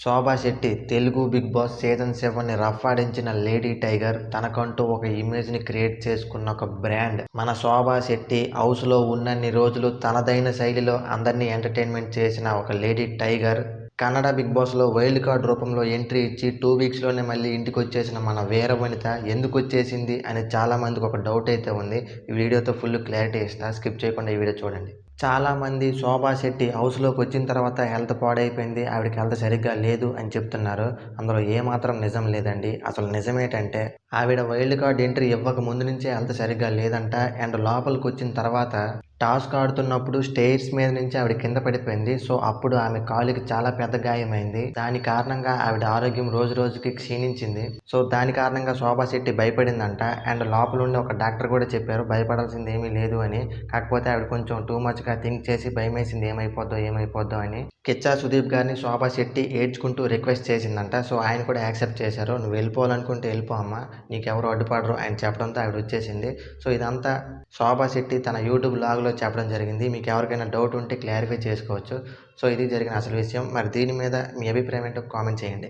శోభా Shetty Telugu Bigg Boss season 7ని rough ఆడించిన lady tiger తనకంటూ ఒక ఇమేజ్ని క్రియేట్ చేసుకున్న ఒక బ్రాండ్. మన శోభా శెట్టి హౌస్లో ఉన్నన్ని రోజులు తనదైన శైలిలో అందరినీ ఎంటర్టైన్మెంట్ చేసిన ఒక లేడీ టైగర్ కన్నడ బిగ్ బాస్లో వైల్డ్ కార్డ్ రూపంలో ఎంట్రీ ఇచ్చి 2 వీక్స్లోనే మళ్ళీ ఇంటికి వచ్చేసిన మన వీర వనిత ఎందుకు వచ్చేసింది అని చాలామందికి ఒక డౌట్ అయితే ఉంది. ఈ వీడియోతో ఫుల్ క్లారిటీ ఇస్తా, స్కిప్ చేయకుండా ఈ వీడియో చూడండి. చాలామంది శోభా శెట్టి హౌస్లోకి వచ్చిన తర్వాత హెల్త్ పాడైపోయింది, ఆవిడకి హెల్త్ సరిగ్గా లేదు అని చెప్తున్నారు. అందులో ఏమాత్రం నిజం లేదండి. అసలు నిజమేంటంటే ఆవిడ వైల్డ్ కార్డ్ ఎంట్రీ ఇవ్వక ముందు నుంచే హెల్త్ సరిగ్గా లేదంట. అండ్ లోపలికి వచ్చిన తర్వాత టాస్క్ ఆడుతున్నప్పుడు స్టేర్స్ మీద నుంచి ఆవిడ కింద పడిపోయింది. సో అప్పుడు ఆమె కాలుకి చాలా పెద్ద గాయమైంది. దాని కారణంగా ఆవిడ ఆరోగ్యం రోజు రోజుకి క్షీణించింది. సో దాని కారణంగా శోభా శెట్టి భయపడిందంట. అండ్ లోపల ఉండి ఒక డాక్టర్ కూడా చెప్పారు భయపడాల్సింది ఏమీ లేదు అని. కాకపోతే ఆవిడ కొంచెం టూ మచ్గా థింక్ చేసి భయమేసింది ఏమైపోద్దో అని. కిచ్చా సుదీప్ గారిని శోభా శెట్టి ఏడ్చుకుంటూ రిక్వెస్ట్ చేసిందంట. సో ఆయన కూడా యాక్సెప్ట్ చేశారు. నువ్వు వెళ్ళిపోవాలనుకుంటే వెళ్ళిపో అమ్మా, నీకెవరు అడ్డుపడరు ఆయన చెప్పడంతో ఆవిడ వచ్చేసింది. సో ఇదంతా శోభా శెట్టి తన యూట్యూబ్ బ్లాగ్లో చెప్పడం జరిగింది. మీకు ఎవరికైనా డౌట్ ఉంటే క్లారిఫై చేసుకోవచ్చు. సో ఇది జరిగిన అసలు విషయం. మరి దీని మీద మీ అభిప్రాయం ఏంటో కామెంట్ చేయండి.